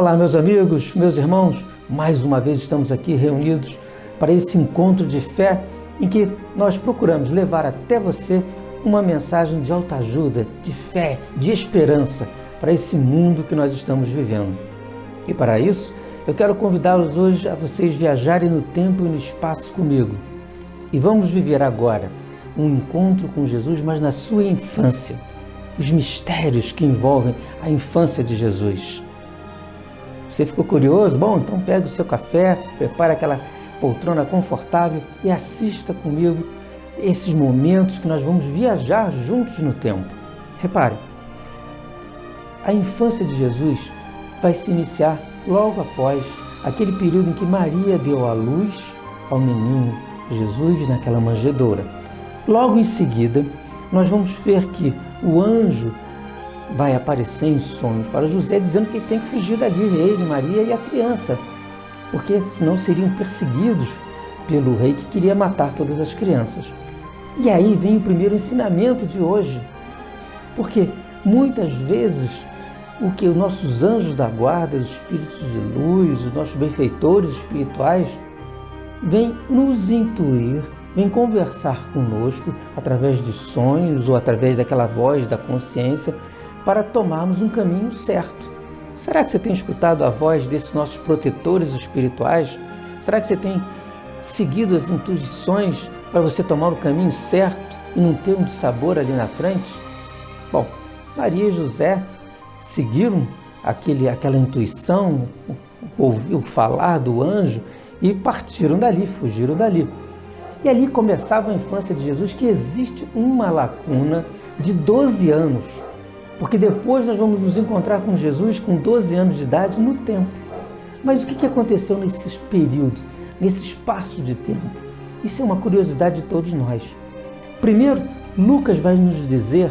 Olá, meus amigos, meus irmãos, mais uma vez estamos aqui reunidos para esse encontro de fé em que nós procuramos levar até você uma mensagem de autoajuda, de fé, de esperança para esse mundo que nós estamos vivendo. E para isso, eu quero convidá-los hoje a vocês viajarem no tempo e no espaço comigo. E vamos viver agora um encontro com Jesus, mas na sua infância. Os mistérios que envolvem a infância de Jesus. Você ficou curioso? Bom, então pega o seu café, prepare aquela poltrona confortável e assista comigo esses momentos que nós vamos viajar juntos no tempo. Repare, a infância de Jesus vai se iniciar logo após aquele período em que Maria deu à luz ao menino Jesus naquela manjedoura. Logo em seguida, nós vamos ver que o anjo vai aparecer em sonhos para José, dizendo que ele tem que fugir dali, ele, Maria e a criança, porque senão seriam perseguidos pelo rei que queria matar todas as crianças. E aí vem o primeiro ensinamento de hoje, porque muitas vezes o que os nossos anjos da guarda, os espíritos de luz, os nossos benfeitores espirituais, vêm nos intuir, vêm conversar conosco através de sonhos ou através daquela voz da consciência para tomarmos um caminho certo. Será que você tem escutado a voz desses nossos protetores espirituais? Será que você tem seguido as intuições para você tomar o caminho certo e não ter um dissabor ali na frente? Bom, Maria e José seguiram aquela intuição, ouviu falar do anjo e partiram dali, fugiram dali. E ali começava a infância de Jesus, que existe uma lacuna de 12 anos, porque depois nós vamos nos encontrar com Jesus com 12 anos de idade no tempo. Mas o que aconteceu nesse período, nesse espaço de tempo? Isso é uma curiosidade de todos nós. Primeiro, Lucas vai nos dizer,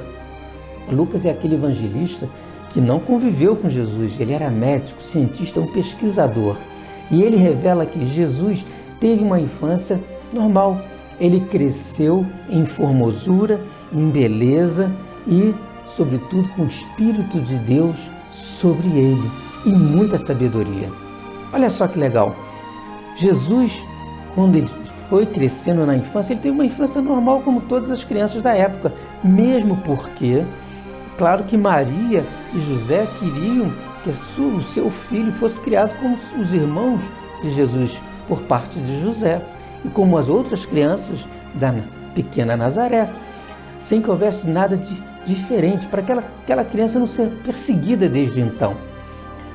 Lucas é aquele evangelista que não conviveu com Jesus, ele era médico, cientista, um pesquisador. E ele revela que Jesus teve uma infância normal. Ele cresceu em formosura, em beleza e, sobretudo, com o Espírito de Deus sobre ele e muita sabedoria. Olha só que legal. Jesus, quando ele foi crescendo na infância, ele teve uma infância normal como todas as crianças da época, mesmo porque, claro que Maria e José queriam que o seu filho fosse criado como os irmãos de Jesus por parte de José e como as outras crianças da pequena Nazaré, sem que houvesse nada de diferente para aquela criança não ser perseguida desde então.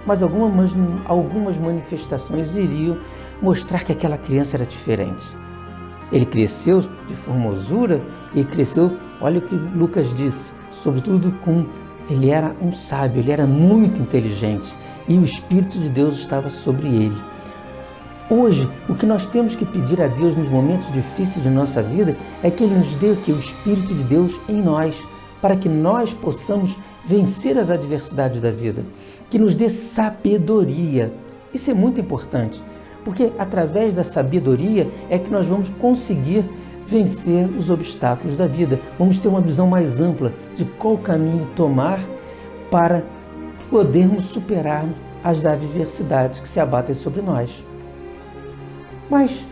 Mas algumas manifestações iriam mostrar que aquela criança era diferente. Ele cresceu de formosura e cresceu, olha o que Lucas disse, sobretudo ele era um sábio, ele era muito inteligente e o Espírito de Deus estava sobre ele. Hoje, o que nós temos que pedir a Deus nos momentos difíceis de nossa vida é que Ele nos dê o Espírito de Deus em nós, para que nós possamos vencer as adversidades da vida, que nos dê sabedoria. Isso é muito importante, porque através da sabedoria é que nós vamos conseguir vencer os obstáculos da vida. Vamos ter uma visão mais ampla de qual caminho tomar para podermos superar as adversidades que se abatem sobre nós. Mas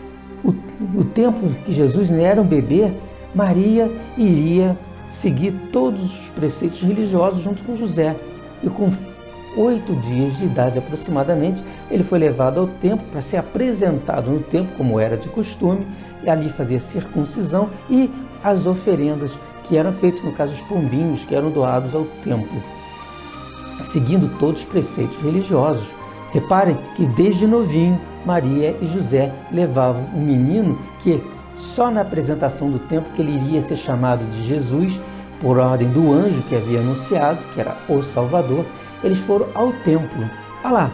o tempo que Jesus ainda era um bebê, Maria iria seguir todos os preceitos religiosos junto com José. E com 8 dias de idade aproximadamente, ele foi levado ao templo para ser apresentado no templo, como era de costume, e ali fazia circuncisão e as oferendas que eram feitas, no caso os pombinhos, que eram doados ao templo, seguindo todos os preceitos religiosos. Reparem que desde novinho, Maria e José levavam um menino que só na apresentação do templo que ele iria ser chamado de Jesus, por ordem do anjo que havia anunciado, que era o Salvador, eles foram ao templo. Olha lá,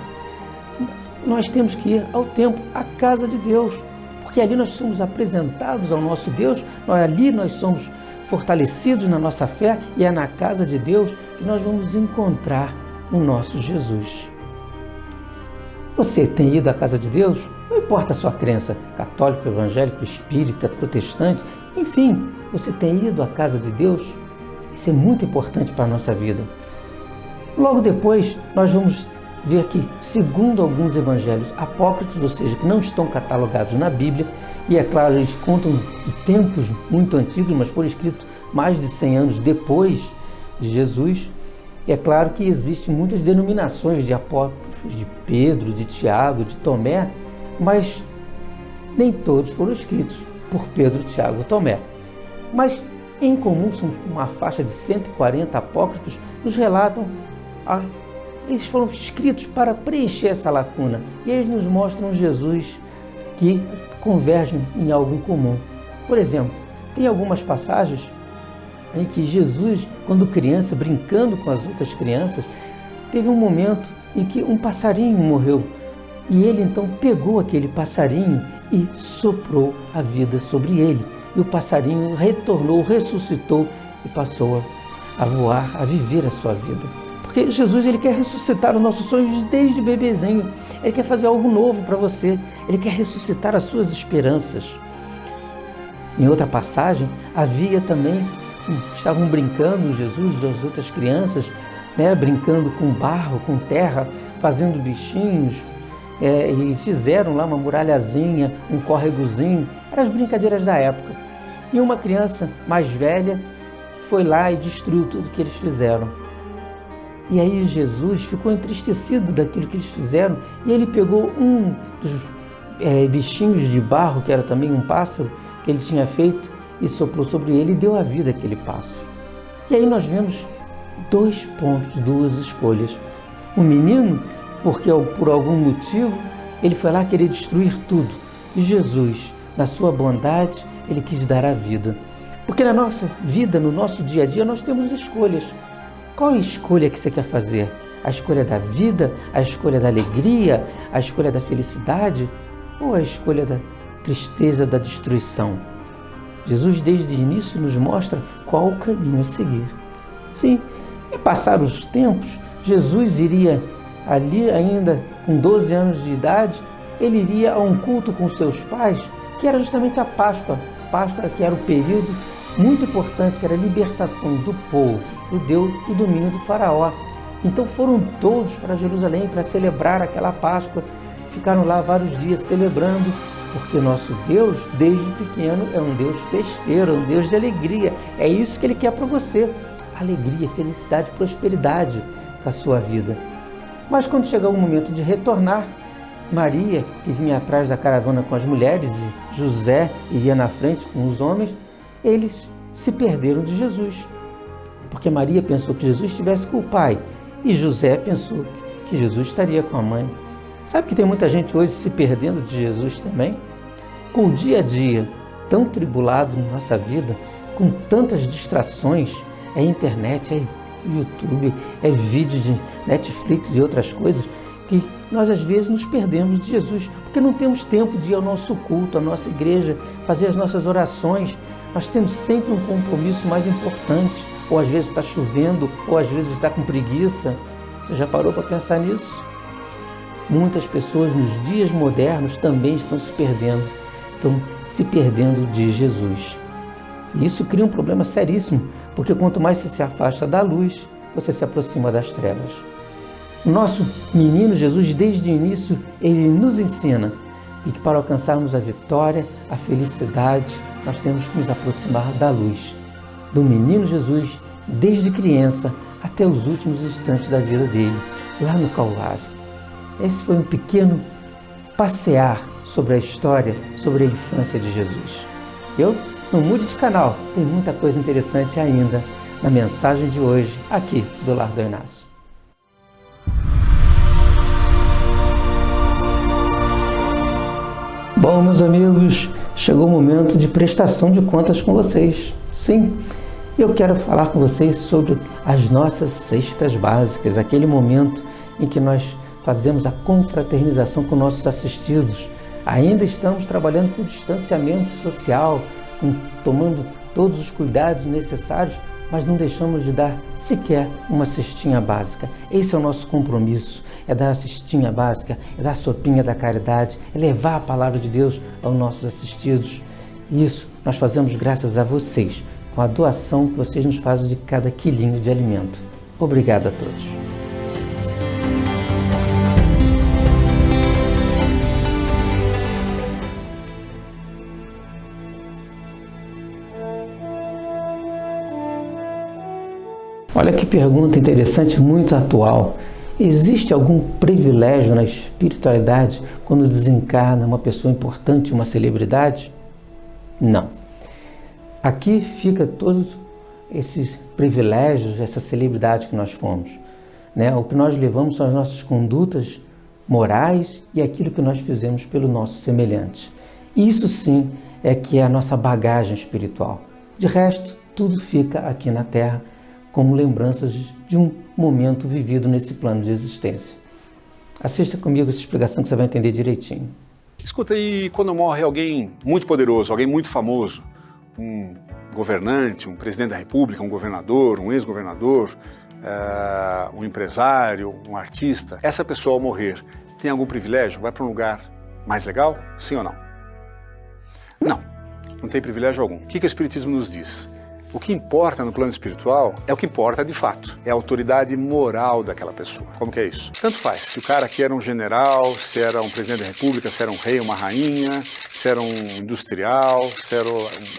nós temos que ir ao templo, à casa de Deus, porque ali nós somos apresentados ao nosso Deus, ali nós somos fortalecidos na nossa fé e é na casa de Deus que nós vamos encontrar o nosso Jesus. Você tem ido à casa de Deus? Não importa a sua crença, católico, evangélico, espírita, protestante, enfim, você tem ido à casa de Deus? Isso é muito importante para a nossa vida. Logo depois, nós vamos ver que, segundo alguns evangelhos apócrifos, ou seja, que não estão catalogados na Bíblia, e é claro, eles contam de tempos muito antigos, mas foram escritos mais de 100 anos depois de Jesus, é claro que existem muitas denominações de apócrifos, de Pedro, de Tiago, de Tomé, mas nem todos foram escritos por Pedro, Tiago e Tomé. Mas, em comum, são uma faixa de 140 apócrifos, nos relatam, eles foram escritos para preencher essa lacuna, e eles nos mostram Jesus que convergem em algo em comum. Por exemplo, tem algumas passagens em que Jesus, quando criança, brincando com as outras crianças, teve um momento em que um passarinho morreu, e ele então pegou aquele passarinho e soprou a vida sobre ele. E o passarinho retornou, ressuscitou e passou a voar, a viver a sua vida. Porque Jesus, ele quer ressuscitar os nossos sonhos desde bebezinho. Ele quer fazer algo novo para você. Ele quer ressuscitar as suas esperanças. Em outra passagem, havia também, estavam brincando, Jesus e as outras crianças, brincando com barro, com terra, fazendo bichinhos, e fizeram lá uma muralhazinha, um córregozinho, eram as brincadeiras da época. E uma criança mais velha foi lá e destruiu tudo que eles fizeram. E aí Jesus ficou entristecido daquilo que eles fizeram, e ele pegou um dos bichinhos de barro, que era também um pássaro, que ele tinha feito, e soprou sobre ele e deu a vida àquele pássaro. E aí nós vemos 2 pontos, 2 escolhas. O menino, porque por algum motivo ele foi lá querer destruir tudo. E Jesus, na sua bondade, ele quis dar a vida. Porque na nossa vida, no nosso dia a dia, nós temos escolhas. Qual a escolha que você quer fazer? A escolha da vida? A escolha da alegria? A escolha da felicidade? Ou a escolha da tristeza, da destruição? Jesus, desde o início, nos mostra qual o caminho a seguir. Sim, e passaram os tempos, Jesus iria ali ainda com 12 anos de idade, ele iria a um culto com seus pais, que era justamente a Páscoa. Páscoa, que era o período muito importante, que era a libertação do povo judeu do domínio do faraó. Então foram todos para Jerusalém para celebrar aquela Páscoa. Ficaram lá vários dias celebrando, porque nosso Deus, desde pequeno, é um Deus festeiro, é um Deus de alegria. É isso que Ele quer para você. Alegria, felicidade, prosperidade para a sua vida. Mas quando chegou o momento de retornar, Maria, que vinha atrás da caravana com as mulheres, e José ia na frente com os homens, eles se perderam de Jesus. Porque Maria pensou que Jesus estivesse com o pai, e José pensou que Jesus estaria com a mãe. Sabe que tem muita gente hoje se perdendo de Jesus também? Com o dia a dia tão tribulado na nossa vida, com tantas distrações, é internet, é YouTube, é vídeo de Netflix e outras coisas, que nós às vezes nos perdemos de Jesus, porque não temos tempo de ir ao nosso culto, à nossa igreja, fazer as nossas orações. Nós temos sempre um compromisso mais importante, ou às vezes está chovendo, ou às vezes está com preguiça. Você já parou para pensar nisso? Muitas pessoas nos dias modernos também estão se perdendo de Jesus. E isso cria um problema seríssimo, porque quanto mais você se afasta da luz, você se aproxima das trevas. O nosso menino Jesus, desde o início, ele nos ensina que para alcançarmos a vitória, a felicidade, nós temos que nos aproximar da luz. Do menino Jesus, desde criança até os últimos instantes da vida dele, lá no Calvário. Esse foi um pequeno passear sobre a história, sobre a infância de Jesus. Não mude de canal, tem muita coisa interessante ainda na mensagem de hoje, aqui do Lar do Inácio. Bom, meus amigos, chegou o momento de prestação de contas com vocês. Sim, eu quero falar com vocês sobre as nossas cestas básicas, aquele momento em que nós fazemos a confraternização com nossos assistidos. Ainda estamos trabalhando com distanciamento social, tomando todos os cuidados necessários, mas não deixamos de dar sequer uma cestinha básica. Esse é o nosso compromisso, é dar a cestinha básica, é dar a sopinha da caridade, é levar a palavra de Deus aos nossos assistidos. Isso nós fazemos graças a vocês, com a doação que vocês nos fazem de cada quilinho de alimento. Obrigado a todos. Olha que pergunta interessante, muito atual. Existe algum privilégio na espiritualidade quando desencarna uma pessoa importante, uma celebridade? Não. Aqui fica todos esses privilégios, essa celebridade que nós fomos, né? O que nós levamos são as nossas condutas morais e aquilo que nós fizemos pelo nosso semelhante. Isso sim é que é a nossa bagagem espiritual. De resto, tudo fica aqui na Terra como lembranças de um momento vivido nesse plano de existência. Assista comigo essa explicação que você vai entender direitinho. Escuta, e quando morre alguém muito poderoso, alguém muito famoso, um governante, um presidente da república, um governador, um ex-governador, um empresário, um artista, essa pessoa ao morrer tem algum privilégio? Vai para um lugar mais legal? Sim ou não? Não, não tem privilégio algum. O que o Espiritismo nos diz? O que importa no plano espiritual é o que importa de fato, é a autoridade moral daquela pessoa. Como que é isso? Tanto faz, se o cara aqui era um general, se era um presidente da república, se era um rei, uma rainha, se era um industrial, se era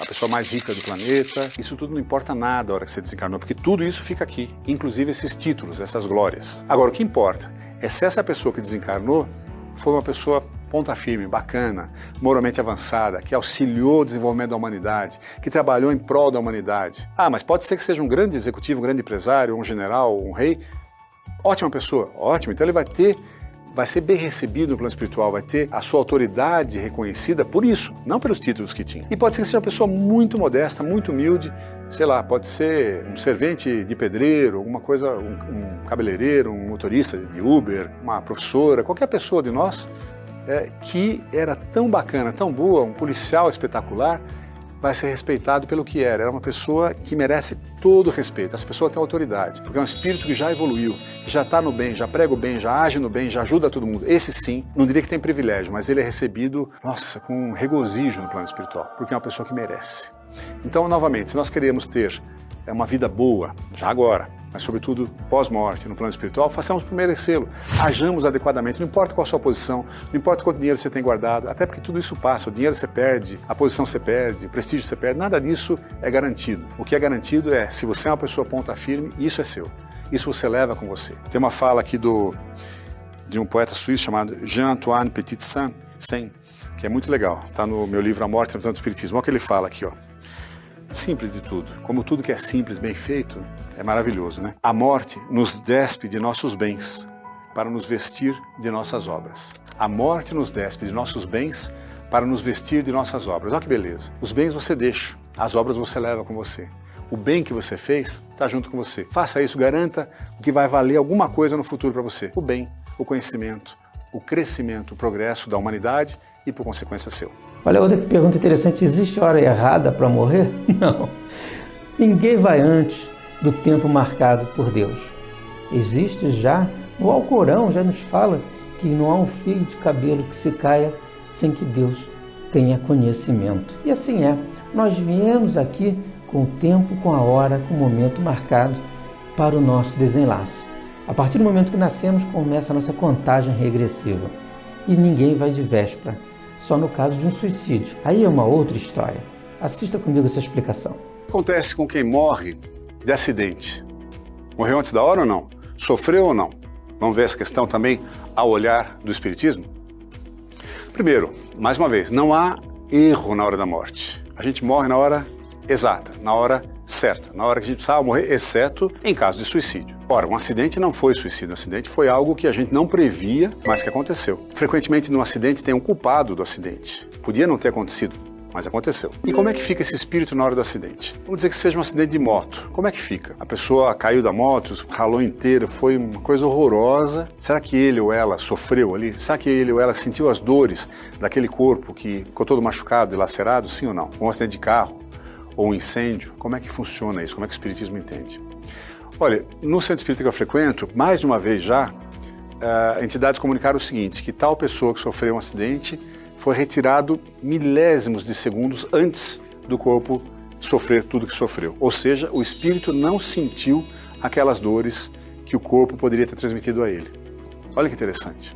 a pessoa mais rica do planeta, isso tudo não importa nada a hora que você desencarnou, porque tudo isso fica aqui, inclusive esses títulos, essas glórias. Agora, o que importa é se essa pessoa que desencarnou foi uma pessoa ponta firme, bacana, moralmente avançada, que auxiliou o desenvolvimento da humanidade, que trabalhou em prol da humanidade. Ah, mas pode ser que seja um grande executivo, um grande empresário, um general, um rei. Ótima pessoa, ótimo. Então ele vai ser bem recebido no plano espiritual, vai ter a sua autoridade reconhecida por isso, não pelos títulos que tinha. E pode ser que seja uma pessoa muito modesta, muito humilde, sei lá, pode ser um servente de pedreiro, alguma coisa, um cabeleireiro, um motorista de Uber, uma professora, qualquer pessoa de nós que era tão bacana, tão boa, um policial espetacular, vai ser respeitado pelo que era. Era uma pessoa que merece todo o respeito. Essa pessoa tem autoridade, porque é um espírito que já evoluiu, que já está no bem, já prega o bem, já age no bem, já ajuda todo mundo. Esse sim, não diria que tem privilégio, mas ele é recebido, nossa, com regozijo no plano espiritual, porque é uma pessoa que merece. Então, novamente, se nós queremos ter uma vida boa, já agora, mas sobretudo pós-morte, no plano espiritual, façamos por merecê-lo. Hajamos adequadamente, não importa qual a sua posição, não importa quanto dinheiro você tem guardado, até porque tudo isso passa, o dinheiro você perde, a posição você perde, o prestígio você perde, nada disso é garantido. O que é garantido é, se você é uma pessoa ponta firme, isso é seu, isso você leva com você. Tem uma fala aqui de um poeta suíço chamado Jean-Antoine Petit-Saint, que é muito legal, está no meu livro A Morte e a Visão do Espiritismo. Olha o que ele fala aqui, ó. Simples de tudo. Como tudo que é simples, bem feito, é maravilhoso, né? A morte nos despe de nossos bens para nos vestir de nossas obras. A morte nos despe de nossos bens para nos vestir de nossas obras. Olha que beleza. Os bens você deixa, as obras você leva com você. O bem que você fez está junto com você. Faça isso, garanta o que vai valer alguma coisa no futuro para você. O bem, o conhecimento, o crescimento, o progresso da humanidade e, por consequência, seu. Olha, outra pergunta interessante, existe hora errada para morrer? Não. Ninguém vai antes do tempo marcado por Deus. Existe já, no Alcorão já nos fala que não há um fio de cabelo que se caia sem que Deus tenha conhecimento. E assim é, nós viemos aqui com o tempo, com a hora, com o momento marcado para o nosso desenlace. A partir do momento que nascemos, começa a nossa contagem regressiva. E ninguém vai de véspera. Só no caso de um suicídio. Aí é uma outra história. Assista comigo essa explicação. Acontece com quem morre de acidente. Morreu antes da hora ou não? Sofreu ou não? Vamos ver essa questão também ao olhar do Espiritismo? Primeiro, mais uma vez, não há erro na hora da morte. A gente morre na hora exata, na hora certa, na hora que a gente precisava morrer, exceto em caso de suicídio. Ora, um acidente não foi suicídio, um acidente foi algo que a gente não previa, mas que aconteceu. Frequentemente no acidente tem um culpado do acidente. Podia não ter acontecido, mas aconteceu. E como é que fica esse espírito na hora do acidente? Vamos dizer que seja um acidente de moto. Como é que fica? A pessoa caiu da moto, ralou inteiro, foi uma coisa horrorosa. Será que ele ou ela sofreu ali? Será que ele ou ela sentiu as dores daquele corpo que ficou todo machucado e lacerado? Sim ou não? Um acidente de carro ou um incêndio? Como é que funciona isso? Como é que o Espiritismo entende? Olha, no centro espírita que eu frequento, mais de uma vez já, entidades comunicaram o seguinte, que tal pessoa que sofreu um acidente foi retirado milésimos de segundos antes do corpo sofrer tudo que sofreu. Ou seja, o espírito não sentiu aquelas dores que o corpo poderia ter transmitido a ele. Olha que interessante.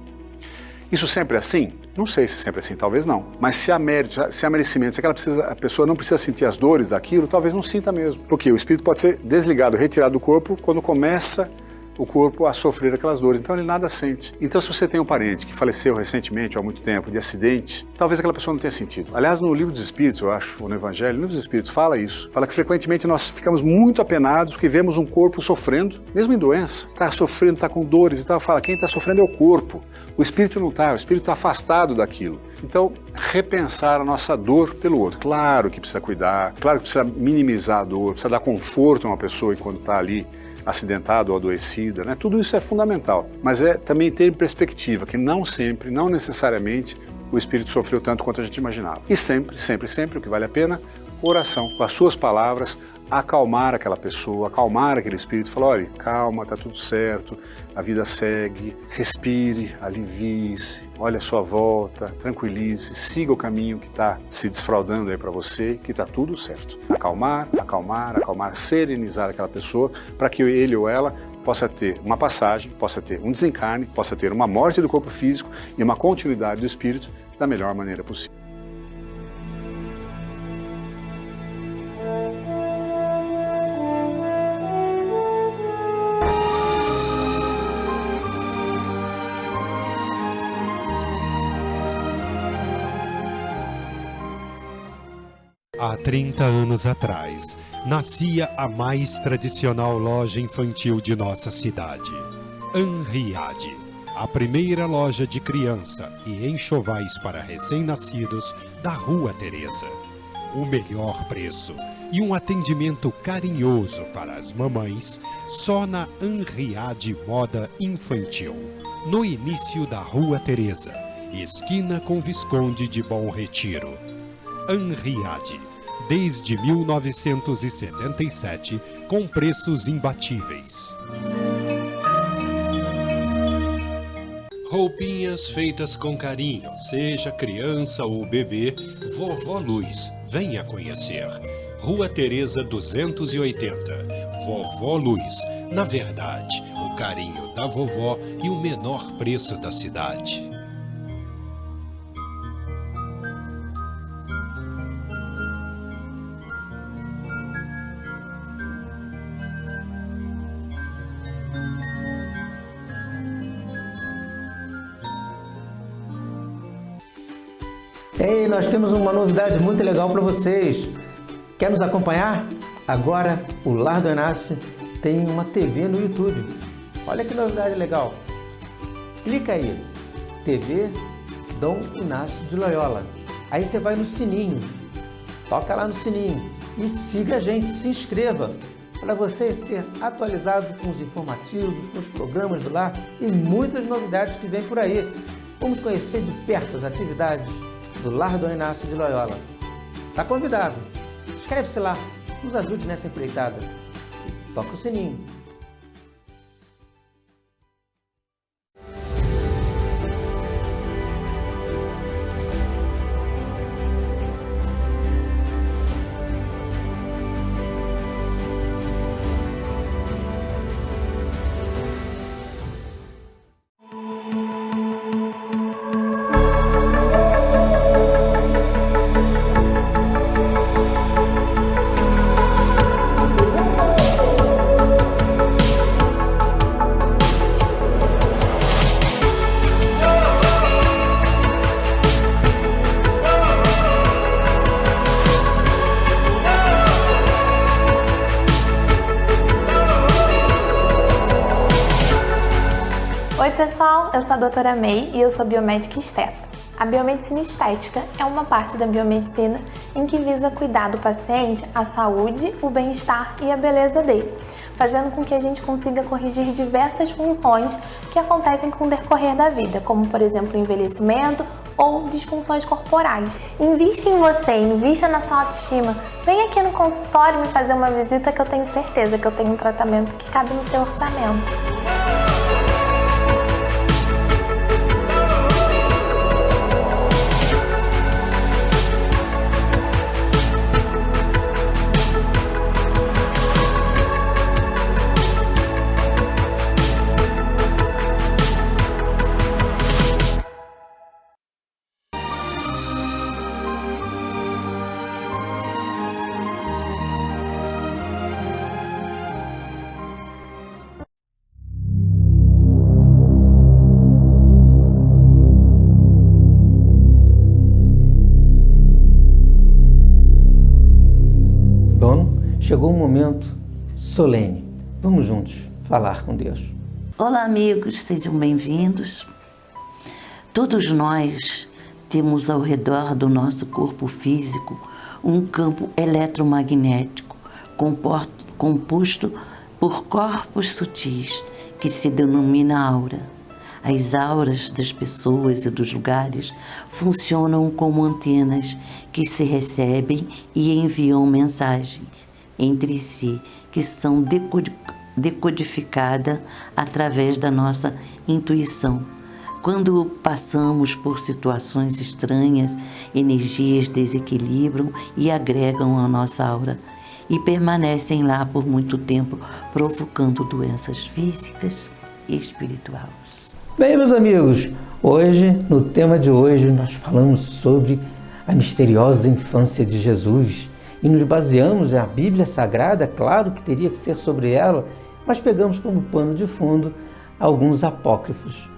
Isso sempre é assim? Não sei se é sempre assim, talvez não. Mas se há mérito, se há merecimento, se a pessoa não precisa sentir as dores daquilo, talvez não sinta mesmo. Porque o espírito pode ser desligado, retirado do corpo, quando começa o corpo a sofrer aquelas dores, então ele nada sente. Então se você tem um parente que faleceu recentemente ou há muito tempo de acidente, talvez aquela pessoa não tenha sentido. Aliás, no Livro dos Espíritos, eu acho, ou no Evangelho, no Livro dos Espíritos fala isso. Fala que frequentemente nós ficamos muito apenados porque vemos um corpo sofrendo, mesmo em doença, está sofrendo, está com dores e tal. Fala, quem está sofrendo é o corpo. O espírito não está, o espírito está afastado daquilo. Então, repensar a nossa dor pelo outro. Claro que precisa cuidar, claro que precisa minimizar a dor, precisa dar conforto a uma pessoa enquanto está ali acidentada ou adoecida, né? Tudo isso é fundamental, mas é também ter em perspectiva que não sempre, não necessariamente o espírito sofreu tanto quanto a gente imaginava. E sempre, sempre, sempre, o que vale a pena, oração, com as suas palavras, acalmar aquela pessoa, acalmar aquele espírito, falar, olha, calma, tá tudo certo, a vida segue, respire, alivie-se, olhe a sua volta, tranquilize, siga o caminho que está se desfraudando aí para você, que está tudo certo. Acalmar, acalmar, acalmar, serenizar aquela pessoa para que ele ou ela possa ter uma passagem, possa ter um desencarne, possa ter uma morte do corpo físico e uma continuidade do espírito da melhor maneira possível. Há 30 anos atrás, nascia a mais tradicional loja infantil de nossa cidade, Anriade, a primeira loja de criança e enxovais para recém-nascidos da Rua Teresa. O melhor preço e um atendimento carinhoso para as mamães só na Anriade Moda Infantil, no início da Rua Teresa, esquina com Visconde de Bom Retiro. Anriade, desde 1977, com preços imbatíveis. Roupinhas feitas com carinho, seja criança ou bebê, Vovó Luz, venha conhecer. Rua Teresa 280, Vovó Luz, na verdade, o carinho da vovó e o menor preço da cidade. Ei, nós temos uma novidade muito legal para vocês. Quer nos acompanhar? Agora o Lar do Inácio tem uma TV no YouTube. Olha que novidade legal. Clica aí, TV Dom Inácio de Loyola. Aí você vai no sininho, toca lá no sininho e siga a gente, se inscreva para você ser atualizado com os informativos, com os programas do lar e muitas novidades que vem por aí. Vamos conhecer de perto as atividades do Lar Dom Inácio de Loyola. Está convidado. Inscreve-se lá, nos ajude nessa empreitada. Toca o sininho. Oi pessoal, eu sou a doutora May e eu sou biomédica esteta. A biomedicina estética é uma parte da biomedicina em que visa cuidar do paciente, a saúde, o bem-estar e a beleza dele, fazendo com que a gente consiga corrigir diversas funções que acontecem com o decorrer da vida, como por exemplo o envelhecimento ou disfunções corporais. Invista em você, invista na sua autoestima. Vem aqui no consultório me fazer uma visita que eu tenho certeza que eu tenho um tratamento que cabe no seu orçamento. chegou um momento solene. Vamos juntos falar com Deus. Olá, amigos, sejam bem-vindos. Todos nós temos ao redor do nosso corpo físico um campo eletromagnético composto por corpos sutis que se denomina aura. As auras das pessoas e dos lugares funcionam como antenas que se recebem e enviam mensagem entre si, que são decodificadas através da nossa intuição. Quando passamos por situações estranhas, energias desequilibram e agregam a nossa aura e permanecem lá por muito tempo, provocando doenças físicas e espirituais. Bem, meus amigos, hoje, no tema de hoje, nós falamos sobre a misteriosa infância de Jesus e nos baseamos na Bíblia Sagrada, claro que teria que ser sobre ela, mas pegamos como pano de fundo alguns apócrifos.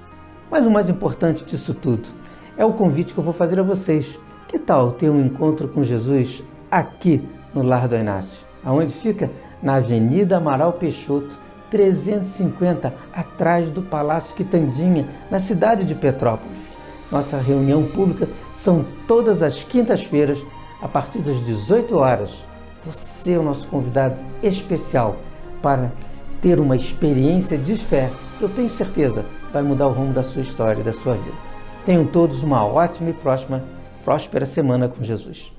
Mas o mais importante disso tudo é o convite que eu vou fazer a vocês. Que tal ter um encontro com Jesus aqui no Lar do Inácio? Aonde fica? Na Avenida Amaral Peixoto, 350, atrás do Palácio Quitandinha, na cidade de Petrópolis. Nossa reunião pública são todas as quintas-feiras, a partir das 18 horas. Você é o nosso convidado especial para ter uma experiência de fé, que eu tenho certeza vai mudar o rumo da sua história e da sua vida. Tenham todos uma ótima e próspera semana com Jesus.